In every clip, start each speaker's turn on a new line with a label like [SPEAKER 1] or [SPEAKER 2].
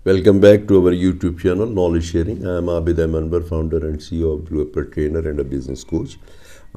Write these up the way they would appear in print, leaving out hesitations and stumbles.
[SPEAKER 1] Welcome back to our YouTube channel, Knowledge Sharing. I am Abid Anwar, founder and CEO of Global Trainer and a business coach.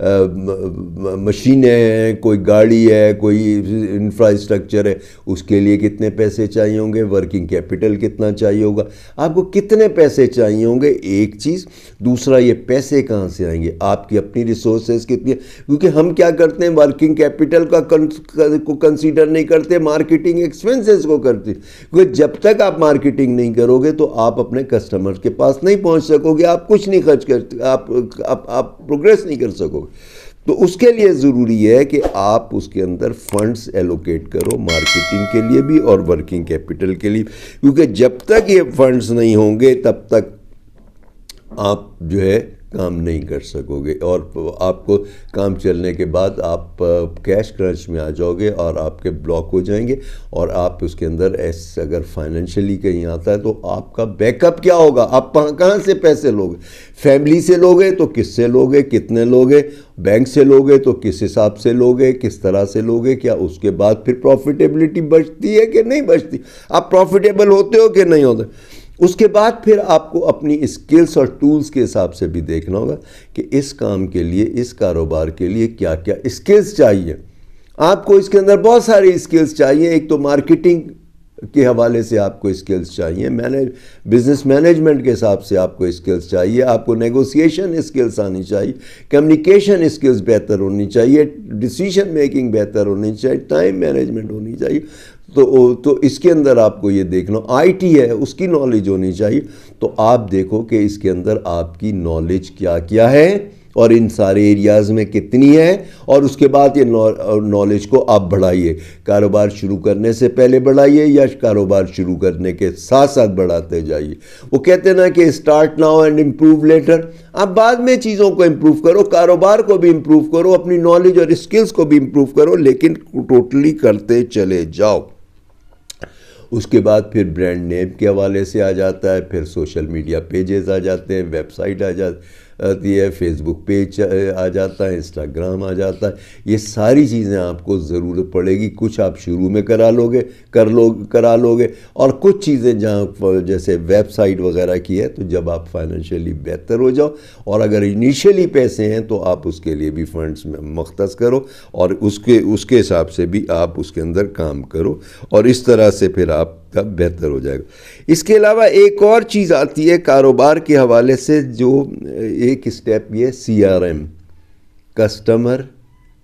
[SPEAKER 1] مشینیں ہیں, کوئی گاڑی ہے, کوئی infrastructure ہے, اس کے لیے کتنے پیسے چاہیے ہوں گے, ورکنگ کیپٹل کتنا چاہیے ہوگا, آپ کو کتنے پیسے چاہیے ہوں گے, ایک چیز. دوسرا, یہ پیسے کہاں سے آئیں گے, آپ کی اپنی ریسورسز کتنی ہیں, کیونکہ ہم کیا کرتے ہیں, ورکنگ کیپٹل کو کنسیڈر نہیں کرتے, مارکیٹنگ ایکسپینسز کو کرتے, کیونکہ جب تک آپ مارکیٹنگ نہیں کرو گے تو آپ اپنے کسٹمر کے پاس نہیں پہنچ سکو گے, آپ کچھ نہیں خرچ کرتے, آپ پروگریس نہیں کر سکو گے. تو اس کے لیے ضروری ہے کہ آپ اس کے اندر فنڈز ایلوکیٹ کرو, مارکیٹنگ کے لیے بھی اور ورکنگ کیپٹل کے لیے, کیونکہ جب تک یہ فنڈز نہیں ہوں گے تب تک آپ جو ہے کام نہیں کر سکو گے, اور آپ کو کام چلنے کے بعد آپ کیش کرنچ میں آ جاؤ گے اور آپ کے بلاک ہو جائیں گے, اور آپ اس کے اندر اگر فائنینشلی کہیں آتا ہے تو آپ کا بیک اپ کیا ہوگا, آپ کہاں سے پیسے لوگے, فیملی سے لوگے تو کس سے لوگے, کتنے لوگے, بینک سے لوگے تو کس حساب سے لوگے, کس طرح سے لوگے, کیا اس کے بعد پھر پروفیٹیبلٹی بچتی ہے کہ نہیں بچتی, آپ پروفیٹیبل ہوتے ہو کہ نہیں ہوتے. اس کے بعد پھر آپ کو اپنی اسکلز اور ٹولز کے حساب سے بھی دیکھنا ہوگا کہ اس کام کے لیے, اس کاروبار کے لیے کیا کیا اسکلز چاہیے. آپ کو اس کے اندر بہت ساری اسکلز چاہیے. ایک تو مارکیٹنگ کے حوالے سے آپ کو اسکلز چاہیے, بزنس مینجمنٹ کے حساب سے آپ کو اسکلز چاہیے, آپ کو نیگوسیشن اسکلز آنی چاہیے, کمیونیکیشن اسکلز بہتر ہونی چاہیے, ڈیسیژن میکنگ بہتر ہونی چاہیے, ٹائم مینجمنٹ ہونی چاہیے. تو اس کے اندر آپ کو یہ دیکھنا, آئی ٹی ہے اس کی نالج ہونی چاہیے. تو آپ دیکھو کہ اس کے اندر آپ کی نالج کیا کیا ہے اور ان سارے ایریاز میں کتنی ہے, اور اس کے بعد یہ نالج کو آپ بڑھائیے. کاروبار شروع کرنے سے پہلے بڑھائیے یا کاروبار شروع کرنے کے ساتھ ساتھ بڑھاتے جائیے. وہ کہتے ہیں نا کہ start now and improve later. آپ بعد میں چیزوں کو امپروو کرو, کاروبار کو بھی امپروو کرو, اپنی نالج اور اسکلز کو بھی امپروو کرو, لیکن ٹوٹلی کرتے چلے جاؤ. اس کے بعد پھر برانڈ نیم کے حوالے سے آ جاتا ہے, پھر سوشل میڈیا پیجز آ جاتے ہیں, ویب سائٹ آ جاتی ہے, فیس بک پیج آ جاتا ہے, انسٹاگرام آ جاتا ہے. یہ ساری چیزیں آپ کو ضرورت پڑے گی. کچھ آپ شروع میں کرا لو گے, اور کچھ چیزیں جہاں جیسے ویب سائٹ وغیرہ کی ہے تو جب آپ فائنینشلی بہتر ہو جاؤ, اور اگر انیشیلی پیسے ہیں تو آپ اس کے لیے بھی فنڈز میں مختص کرو, اور اس کے حساب سے بھی آپ اس کے اندر کام کرو, اور اس طرح سے پھر آپ کا بہتر ہو جائے گا. اس کے علاوہ ایک اور چیز آتی ہے کاروبار کے حوالے سے, جو ایک اسٹیپ یہ CRM, کسٹمر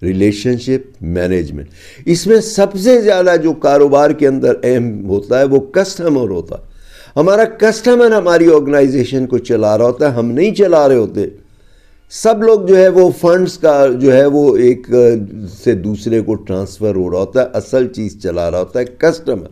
[SPEAKER 1] ریلیشن شپ مینجمنٹ. اس میں سب سے زیادہ جو کاروبار کے اندر اہم ہوتا ہے وہ کسٹمر ہوتا ہے. ہمارا کسٹمر ہماری آرگنائزیشن کو چلا رہا ہوتا ہے, ہم نہیں چلا رہے ہوتے. سب لوگ جو ہے وہ فنڈز کا جو ہے وہ ایک سے دوسرے کو ٹرانسفر ہو رہا ہوتا ہے, اصل چیز چلا رہا ہوتا ہے کسٹمر.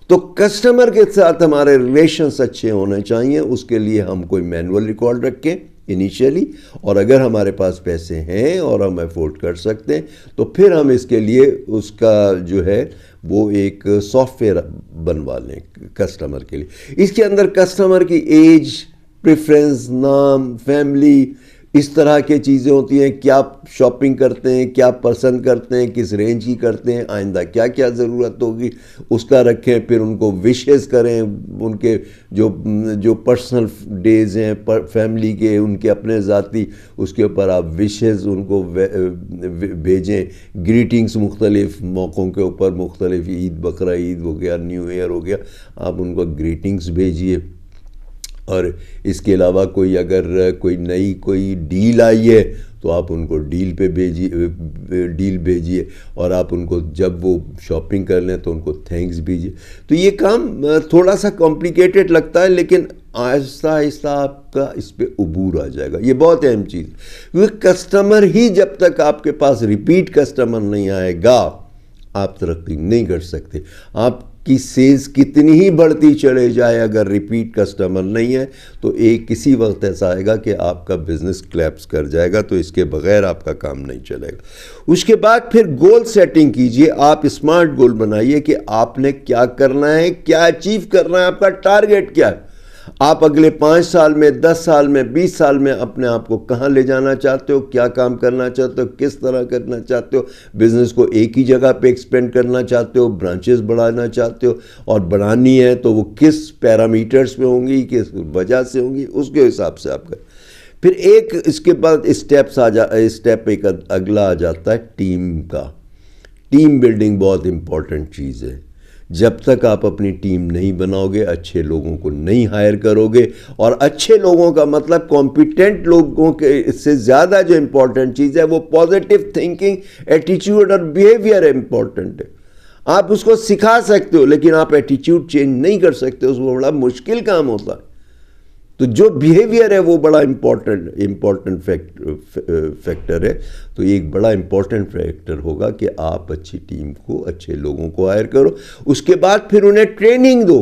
[SPEAKER 1] تو کسٹمر کے ساتھ ہمارے ریلیشنز اچھے ہونے چاہیے. اس کے لیے ہم کوئی مینول ریکارڈ رکھیں انیشیلی, اور اگر ہمارے پاس پیسے ہیں اور ہم افورڈ کر سکتے ہیں تو پھر ہم اس کے لیے اس کا جو ہے وہ ایک سافٹ ویئر بنوا لیں کسٹمر کے لیے. اس کے اندر کسٹمر کی ایج, پریفرنس, نام, فیملی, اس طرح کی چیزیں ہوتی ہیں. کیا شاپنگ کرتے ہیں, کیا پسند کرتے ہیں, کس رینج کی کرتے ہیں, آئندہ کیا کیا ضرورت ہوگی اس کا رکھیں. پھر ان کو وشز کریں, ان کے جو پرسنل ڈیز ہیں فیملی کے, ان کے اپنے ذاتی, اس کے اوپر آپ وشز ان کو بھیجیں. گریٹنگز مختلف موقعوں کے اوپر مختلف, عید, بقرہ عید ہو گیا, نیو ایئر ہو گیا, آپ ان کو گریٹنگز بھیجیے. اور اس کے علاوہ اگر کوئی ڈیل آئی ہے تو آپ ان کو ڈیل بھیجیے, اور آپ ان کو جب وہ شاپنگ کر لیں تو ان کو تھینکس بھیجیے. تو یہ کام تھوڑا سا کمپلیکیٹڈ لگتا ہے, لیکن آہستہ آہستہ آپ کا اس پہ عبور آ جائے گا. یہ بہت اہم چیز, کیونکہ کسٹمر ہی جب تک آپ کے پاس ریپیٹ کسٹمر نہیں آئے گا آپ ترقی نہیں کر سکتے. آپ کی سیلز کتنی ہی بڑھتی چلے جائے, اگر ریپیٹ کسٹمر نہیں ہے تو کسی وقت ایسا آئے گا کہ آپ کا بزنس کلیپس کر جائے گا. تو اس کے بغیر آپ کا کام نہیں چلے گا. اس کے بعد پھر گول سیٹنگ کیجئے. آپ اسمارٹ گول بنائیے کہ آپ نے کیا کرنا ہے, کیا اچیو کرنا ہے, آپ کا ٹارگیٹ کیا ہے. آپ اگلے 5 سال میں, 10 سال میں, 20 سال میں اپنے آپ کو کہاں لے جانا چاہتے ہو, کیا کام کرنا چاہتے ہو, کس طرح کرنا چاہتے ہو. بزنس کو ایک ہی جگہ پہ ایکسپینڈ کرنا چاہتے ہو, برانچز بڑھانا چاہتے ہو, اور بڑھانی ہے تو وہ کس پیرامیٹرز پہ ہوں گی, کس وجہ سے ہوں گی, اس کے حساب سے آپ کریں. پھر ایک اس کے بعد اسٹیپ ایک اگلا آ جاتا ہے ٹیم کا. ٹیم بلڈنگ بہت امپورٹنٹ چیز ہے. جب تک آپ اپنی ٹیم نہیں بناؤ گے، اچھے لوگوں کو نہیں ہائر کرو گے، اور اچھے لوگوں کا مطلب کمپیٹنٹ لوگوں کے سے زیادہ جو امپورٹنٹ چیز ہے وہ پازیٹیو تھنکنگ، ایٹیچیوڈ اور بیہیویئر امپورٹنٹ ہے. آپ اس کو سکھا سکتے ہو لیکن آپ ایٹیچیوڈ چینج نہیں کر سکتے، اس کو بڑا مشکل کام ہوتا ہے. تو جو بیہیویئر ہے وہ بڑا امپورٹنٹ فیکٹر ہے. تو ایک بڑا امپورٹنٹ فیکٹر ہوگا کہ آپ اچھی ٹیم کو، اچھے لوگوں کو ہائر کرو. اس کے بعد پھر انہیں ٹریننگ دو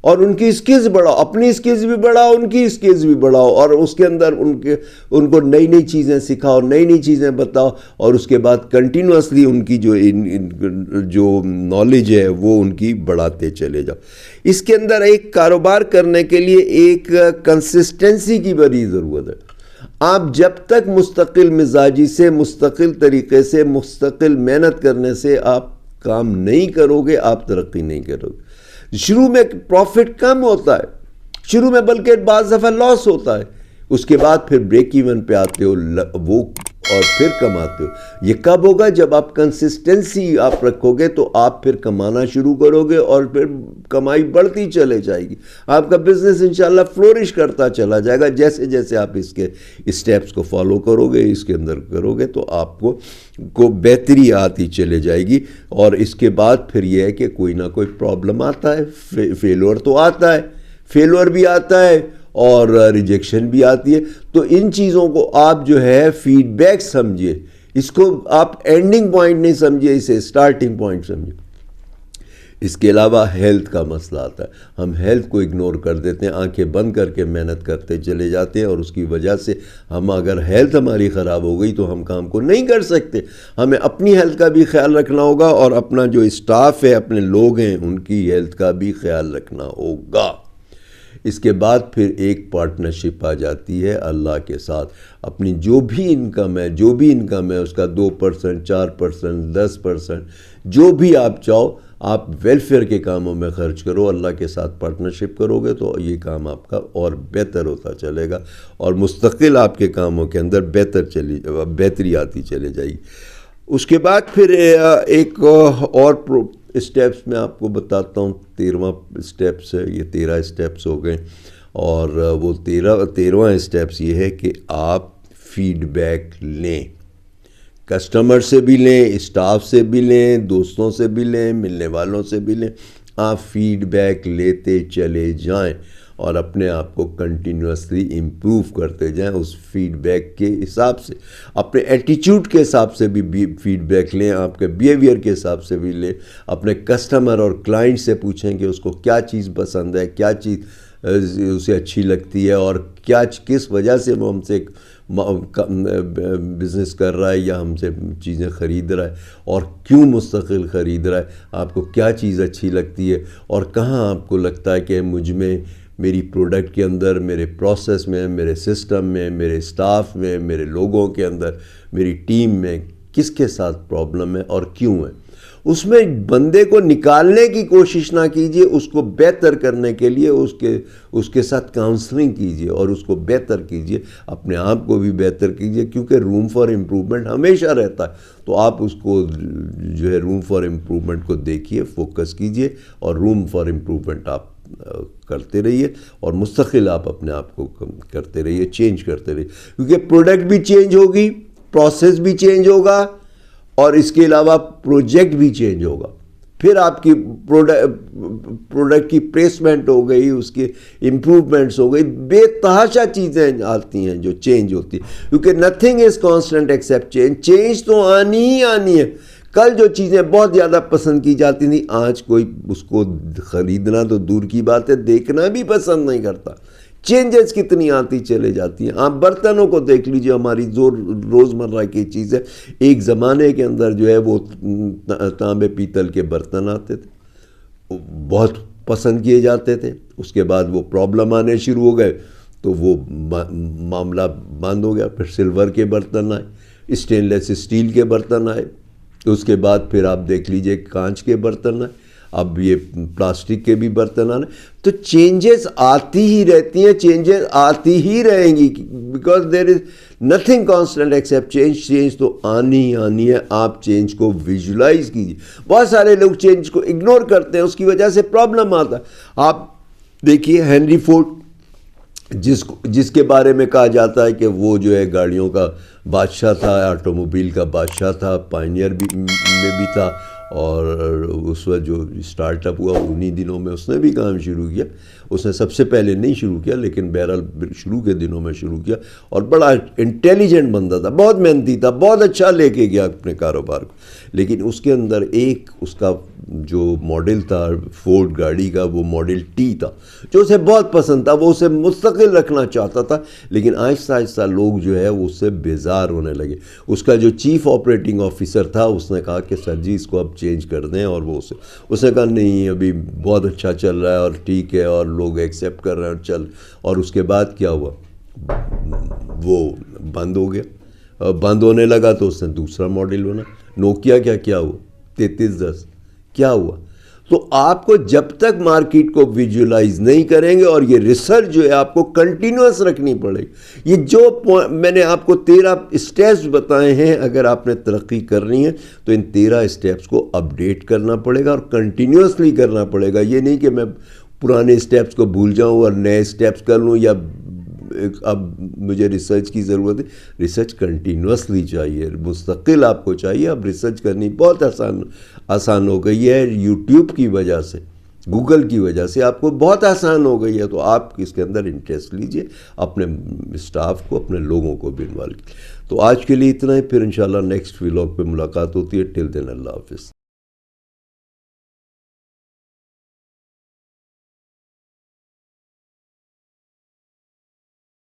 [SPEAKER 1] اور ان کی اسکلز بڑھاؤ، اپنی اسکلز بھی بڑھاؤ، ان کی اسکلز بھی بڑھاؤ، اور اس کے اندر ان کو نئی نئی چیزیں سکھاؤ، نئی نئی چیزیں بتاؤ، اور اس کے بعد کنٹینوسلی ان کی جو نالج ہے وہ ان کی بڑھاتے چلے جاؤ. اس کے اندر ایک کاروبار کرنے کے لیے ایک کنسسٹنسی کی بڑی ضرورت ہے. آپ جب تک مستقل مزاجی سے، مستقل طریقے سے، مستقل محنت کرنے سے آپ کام نہیں کرو گے، آپ ترقی نہیں کرو گے. شروع میں پروفٹ کم ہوتا ہے، شروع میں بلکہ بعض دفعہ لاس ہوتا ہے، اس کے بعد پھر بریک ایون پہ آتے ہو وہ، اور پھر کماتے ہو. یہ کب ہوگا؟ جب آپ کنسسٹنسی آپ رکھو گے تو آپ پھر کمانا شروع کرو گے، اور پھر کمائی بڑھتی چلے جائے گی. آپ کا بزنس انشاءاللہ فلورش کرتا چلا جائے گا جیسے جیسے آپ اس کے اسٹیپس کو فالو کرو گے، اس کے اندر کرو گے تو آپ کو بہتری آتی چلے جائے گی. اور اس کے بعد پھر یہ ہے کہ کوئی نہ کوئی پرابلم آتا ہے، فیلور تو آتا ہے، فیلور بھی آتا ہے اور ریجیکشن بھی آتی ہے. تو ان چیزوں کو آپ جو ہے فیڈ بیک سمجھیے، اس کو آپ اینڈنگ پوائنٹ نہیں سمجھیے، اسے اسٹارٹنگ پوائنٹ سمجھیے. اس کے علاوہ ہیلتھ کا مسئلہ آتا ہے. ہم ہیلتھ کو اگنور کر دیتے ہیں، آنکھیں بند کر کے محنت کرتے چلے جاتے ہیں، اور اس کی وجہ سے اگر ہیلتھ ہماری خراب ہو گئی تو ہم کام کو نہیں کر سکتے. ہمیں اپنی ہیلتھ کا بھی خیال رکھنا ہوگا، اور اپنا جو اسٹاف ہے، اپنے لوگ ہیں، ان کی ہیلتھ کا بھی خیال رکھنا ہوگا. اس کے بعد پھر ایک پارٹنرشپ آ جاتی ہے اللہ کے ساتھ. اپنی جو بھی انکم ہے اس کا 2%، 4%، 10%، جو بھی آپ چاہو، آپ ویلفیئر کے کاموں میں خرچ کرو. اللہ کے ساتھ پارٹنرشپ کرو گے تو یہ کام آپ کا اور بہتر ہوتا چلے گا، اور مستقل آپ کے کاموں کے اندر بہتری آتی چلے جائے گی. اس کے بعد پھر ایک اور اسٹیپس میں آپ کو بتاتا ہوں. 13واں اسٹیپس ہے، یہ 13 اسٹیپس ہو گئے، اور وہ 13واں اسٹیپس یہ ہے کہ آپ فیڈ بیک لیں. کسٹمر سے بھی لیں، اسٹاف سے بھی لیں، دوستوں سے بھی لیں، ملنے والوں سے بھی لیں. آپ فیڈ بیک لیتے چلے جائیں اور اپنے آپ کو کنٹینیوسلی امپروو کرتے جائیں. اس فیڈ بیک کے حساب سے، اپنے ایٹیچیوڈ کے حساب سے بھی فیڈ بیک لیں، آپ کے بیہیویئر کے حساب سے بھی لیں. اپنے کسٹمر اور کلائنٹ سے پوچھیں کہ اس کو کیا چیز پسند ہے، کیا چیز اسے اچھی لگتی ہے، اور کس وجہ سے وہ ہم سے بزنس کر رہا ہے یا ہم سے چیزیں خرید رہا ہے، اور کیوں مستقل خرید رہا ہے. آپ کو کیا چیز اچھی لگتی ہے، اور کہاں آپ کو لگتا ہے کہ مجھ میں، میری پروڈکٹ کے اندر، میرے پروسیس میں، میرے سسٹم میں، میرے اسٹاف میں، میرے لوگوں کے اندر، میری ٹیم میں کس کے ساتھ پرابلم ہے اور کیوں ہے. اس میں بندے کو نکالنے کی کوشش نہ کیجیے، اس کو بہتر کرنے کے لیے اس کے ساتھ کاؤنسلنگ کیجیے اور اس کو بہتر کیجیے. اپنے آپ کو بھی بہتر کیجیے، کیونکہ روم فار امپرومنٹ ہمیشہ رہتا ہے. تو آپ اس کو جو ہے روم فار امپرومنٹ کو دیکھیے، فوکس کیجیے، اور روم فار امپرومنٹ آپ کرتے رہیے، اور مستقل آپ اپنے آپ کو کرتے رہیے، چینج کرتے رہیے. کیونکہ پروڈکٹ بھی چینج ہوگی، پروسیس بھی چینج ہوگا، اور اس کے علاوہ پروجیکٹ بھی چینج ہوگا. پھر آپ کی پروڈکٹ کی پلیسمنٹ ہو گئی، اس کی امپروومنٹس ہو گئی، بے تحاشا چیزیں آتی ہیں جو چینج ہوتی ہیں. کیونکہ nothing is constant accept change. Change تو آنی ہی آنی ہے. کل جو چیزیں بہت زیادہ پسند کی جاتی تھیں، آج کوئی اس کو خریدنا تو دور کی بات ہے، دیکھنا بھی پسند نہیں کرتا. چینجز کتنی آتی چلے جاتی ہیں. آپ برتنوں کو دیکھ لیجیے، ہماری روزمرہ کی چیز ہے. ایک زمانے کے اندر جو ہے وہ تانبے پیتل کے برتن آتے تھے، بہت پسند کیے جاتے تھے. اس کے بعد وہ پرابلم آنے شروع ہو گئے تو وہ معاملہ بند ہو گیا. پھر سلور کے برتن آئے، اسٹین لیس اسٹیل کے برتن آئے. اس کے بعد پھر آپ دیکھ لیجئے کانچ کے برتن آئے. اب یہ پلاسٹک کے بھی برتن آنے. تو چینجز آتی ہی رہتی ہیں, چینجز آتی ہی رہیں گی, because there is nothing constant accept change. Change تو آنی ہی آنی ہے. آپ چینج کو ویژولائز کیجیے. بہت سارے لوگ چینج کو اگنور کرتے ہیں, اس کی وجہ سے پرابلم آتا ہے. آپ دیکھیے ہینری فورڈ, جس کے بارے میں کہا جاتا ہے کہ وہ جو ہے گاڑیوں کا بادشاہ تھا, آٹو موبائل کا بادشاہ تھا, پائنیئر میں بھی تھا, اور اس وقت جو اسٹارٹ اپ ہوا انہی دنوں میں اس نے بھی کام شروع کیا. اس نے سب سے پہلے نہیں شروع کیا, لیکن بہرحال شروع کے دنوں میں شروع کیا, اور بڑا انٹیلیجنٹ بندہ تھا, بہت محنتی تھا, بہت اچھا لے کے گیا اپنے کاروبار کو. لیکن اس کے اندر ایک اس کا جو ماڈل تھا فورڈ گاڑی کا, وہ ماڈل ٹی تھا, جو اسے بہت پسند تھا. وہ اسے مستقل رکھنا چاہتا تھا, لیکن آہستہ آہستہ لوگ جو ہے وہ اس سے بیزار ہونے لگے. اس کا جو چیف آپریٹنگ آفیسر تھا اس نے کہا کہ سر جی اس کو اب چینج کر دیں, اور وہ اس نے کہا نہیں ابھی بہت اچھا چل رہا ہے اور ٹھیک ہے اور لوگ ایکسیپٹ کر رہے ہیں اور چل. اور اس کے بعد کیا ہوا, وہ بند ہو گیا. بند ہونے لگا تو اس نے دوسرا ماڈل بنا. نوکیا کیا ہوا, 3310 کیا ہوا. تو آپ کو جب تک مارکیٹ کو ویژولائز نہیں کریں گے, اور یہ ریسرچ جو ہے آپ کو کنٹینیوس رکھنی پڑے گی. یہ جو میں نے آپ کو 13 اسٹیپس بتائے ہیں, اگر آپ نے ترقی کرنی ہے تو ان 13 اسٹیپس کو اپڈیٹ کرنا پڑے گا اور کنٹینیوسلی کرنا پڑے گا. یہ نہیں کہ میں پرانے اسٹیپس کو بھول جاؤں اور نئے اسٹیپس کر لوں, یا اب مجھے ریسرچ کی ضرورت ہے. ریسرچ کنٹینیوسلی چاہیے, مستقل آپ کو چاہیے. اب ریسرچ کرنی بہت آسان ہو گئی ہے یوٹیوب کی وجہ سے, گوگل کی وجہ سے آپ کو بہت آسان ہو گئی ہے. تو آپ اس کے اندر انٹرسٹ لیجئے, اپنے اسٹاف کو, اپنے لوگوں کو بھی انوالو کیجیے. تو آج کے لیے اتنا ہی, پھر انشاءاللہ نیکسٹ ولاگ پہ ملاقات ہوتی ہے. ٹل دین اللہ حافظ.